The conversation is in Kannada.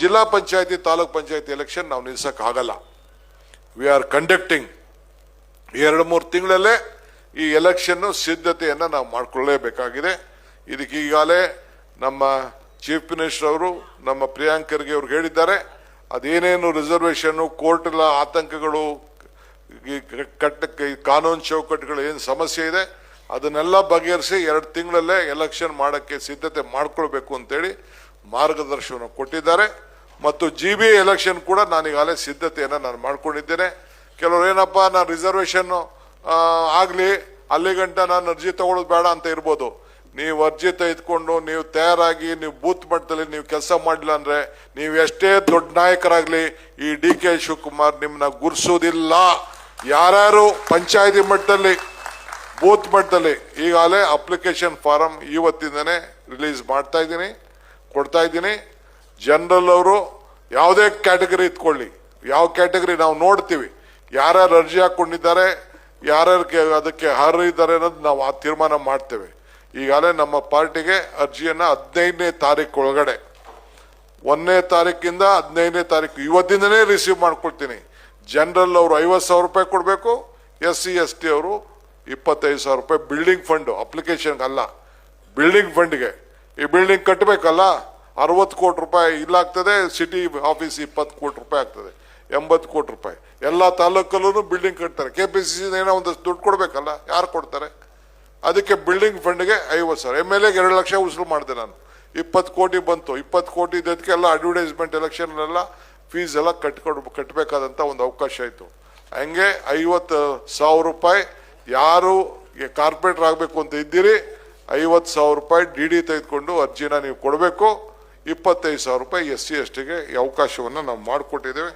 ಜಿಲ್ಲಾ ಪಂಚಾಯತಿ ತಾಲೂಕ್ ಪಂಚಾಯತಿ ಎಲೆಕ್ಷನ್ ನಾವು ನಿಲ್ಸಕ್ಕಾಗಲ್ಲ. ವಿ ಆರ್ ಕಂಡಕ್ಟಿಂಗ್ 2-3 ತಿಂಗಳಲ್ಲೇ ಈ ಎಲೆಕ್ಷನ್ ಸಿದ್ಧತೆಯನ್ನು ನಾವು ಮಾಡಿಕೊಳ್ಳಲೇಬೇಕಾಗಿದೆ. ಇದಕ್ಕೆ ಈಗಾಗಲೇ ನಮ್ಮ ಚೀಫ್ ಮಿನಿಸ್ಟರ್ ಅವರು ನಮ್ಮ ಪ್ರಿಯಾಂಕ್ ಖರ್ಗೆ ಅವರು ಹೇಳಿದ್ದಾರೆ. ಅದೇನೇನು ರಿಸರ್ವೇಷನ್ ಕೋರ್ಟ್ ಆತಂಕಗಳು ಕಾನೂನು ಚೌಕಟ್ಟುಗಳು ಏನು ಸಮಸ್ಯೆ ಇದೆ ಅದನ್ನೆಲ್ಲ ಬಗೆಹರಿಸಿ 2 ತಿಂಗಳಲ್ಲೇ ಎಲೆಕ್ಷನ್ ಮಾಡೋಕ್ಕೆ ಸಿದ್ಧತೆ ಮಾಡ್ಕೊಳ್ಬೇಕು ಅಂತೇಳಿ ಮಾರ್ಗದರ್ಶನ ಕೊಟ್ಟಿದ್ದಾರೆ. ಮತ್ತು GB ಎಲೆಕ್ಷನ್ ಕೂಡ ನಾನೀಗಾಗಲೇ ಸಿದ್ಧತೆಯನ್ನು ನಾನು ಮಾಡ್ಕೊಂಡಿದ್ದೇನೆ. ಕೆಲವರು ಏನಪ್ಪ ನಾನು ರಿಸರ್ವೇಷನ್ ಆಗಲಿ ಅಲ್ಲಿಗಂಟ ನಾನು ಅರ್ಜಿ ತಗೊಳ್ಳೋದು ಬೇಡ ಅಂತ ಇರ್ಬೋದು. ನೀವು ಅರ್ಜಿ ತೆಗೆದುಕೊಂಡು ನೀವು ತಯಾರಾಗಿ ನೀವು ಬೂತ್ ಮಟ್ಟದಲ್ಲಿ ನೀವು ಕೆಲಸ ಮಾಡಿಲ್ಲ ಅಂದರೆ ನೀವು ಎಷ್ಟೇ ದೊಡ್ಡ ನಾಯಕರಾಗಲಿ ಈ DK ಶಿವಕುಮಾರ್ ನಿಮ್ಮನ್ನ ಗುರ್ಸೋದಿಲ್ಲ. ಯಾರ್ಯಾರು ಪಂಚಾಯತಿ ಮಟ್ಟದಲ್ಲಿ ಬೂತ್ ಮಟ್ಟದಲ್ಲಿ ಈಗಾಗಲೇ ಅಪ್ಲಿಕೇಶನ್ ಫಾರಂ ಇವತ್ತಿಂದನೇ ರಿಲೀಸ್ ಕೊಡ್ತಾ ಇದ್ದೀನಿ. ಜನರಲ್ ಅವರು ಯಾವುದೇ ಕ್ಯಾಟಗರಿ ಇಟ್ಕೊಳ್ಳಿ, ಯಾವ ಕ್ಯಾಟಗರಿ ನಾವು ನೋಡ್ತೀವಿ, ಯಾರ್ಯಾರು ಅರ್ಜಿ ಹಾಕೊಂಡಿದ್ದಾರೆ, ಯಾರ್ಯಾರು ಅದಕ್ಕೆ ಅರ್ಹರಿದ್ದಾರೆ ಅನ್ನೋದು ನಾವು ಆ ತೀರ್ಮಾನ ಮಾಡ್ತೇವೆ. ಈಗಾಗಲೇ ನಮ್ಮ ಪಾರ್ಟಿಗೆ ಅರ್ಜಿಯನ್ನು 15ನೇ ತಾರೀಕು ಒಳಗಡೆ 1ನೇ ತಾರೀಕಿಂದ 15ನೇ ತಾರೀಕು ಇವತ್ತಿಂದನೇ ರಿಸೀವ್ ಮಾಡ್ಕೊಳ್ತೀನಿ. ಜನರಲ್ ಅವರು 50,000 ರೂಪಾಯಿ ಕೊಡಬೇಕು, SC ST ಅವರು 25,000 ರೂಪಾಯಿ ಬಿಲ್ಡಿಂಗ್ ಫಂಡ್ ಅಪ್ಲಿಕೇಶನ್ಗೆ ಅಲ್ಲ, ಬಿಲ್ಡಿಂಗ್ ಫಂಡ್ಗೆ. ಈ ಬಿಲ್ಡಿಂಗ್ ಕಟ್ಟಬೇಕಲ್ಲ, 60 ಕೋಟಿ ರೂಪಾಯಿ ಇಲ್ಲಾಗ್ತದೆ, ಸಿಟಿ ಆಫೀಸ್ 20 ಕೋಟಿ ರೂಪಾಯಿ ಆಗ್ತದೆ, 80 ಕೋಟಿ ರೂಪಾಯಿ. ಎಲ್ಲ ತಾಲೂಕಲ್ಲೂ ಬಿಲ್ಡಿಂಗ್ ಕಟ್ತಾರೆ. KPCC ಏನೋ ಒಂದಷ್ಟು ದುಡ್ಡು ಕೊಡಬೇಕಲ್ಲ, ಯಾರು ಕೊಡ್ತಾರೆ? ಅದಕ್ಕೆ ಬಿಲ್ಡಿಂಗ್ ಫಂಡ್ಗೆ 50,000. MLA ಗೆ 2 ಲಕ್ಷ ಉಸುಲು ಮಾಡಿದೆ ನಾನು. 20 ಕೋಟಿ ಬಂತು. 20 ಕೋಟಿ ಇದಕ್ಕೆ ಎಲ್ಲ ಅಡ್ವರ್ಟೈಸ್ಮೆಂಟ್ ಎಲೆಕ್ಷನ್ ಫೀಸ್ ಎಲ್ಲ ಕಟ್ಟಬೇಕಾದಂಥ ಒಂದು ಅವಕಾಶ ಆಯಿತು. ಹಂಗೆ 50,000 ರೂಪಾಯಿ ಯಾರು ಕಾರ್ಪೊರೇಟರ್ ಆಗಬೇಕು ಅಂತ ಇದ್ದೀರಿ 50,000 ರೂಪಾಯಿ DD ತೆಗೆದುಕೊಂಡು ಅರ್ಜಿನ ನೀವು ಕೊಡಬೇಕು. 25,000 ರೂಪಾಯಿ SC ST ಗೆ ಈ ಅವಕಾಶವನ್ನು ನಾವು ಮಾಡಿಕೊಟ್ಟಿದ್ದೇವೆ.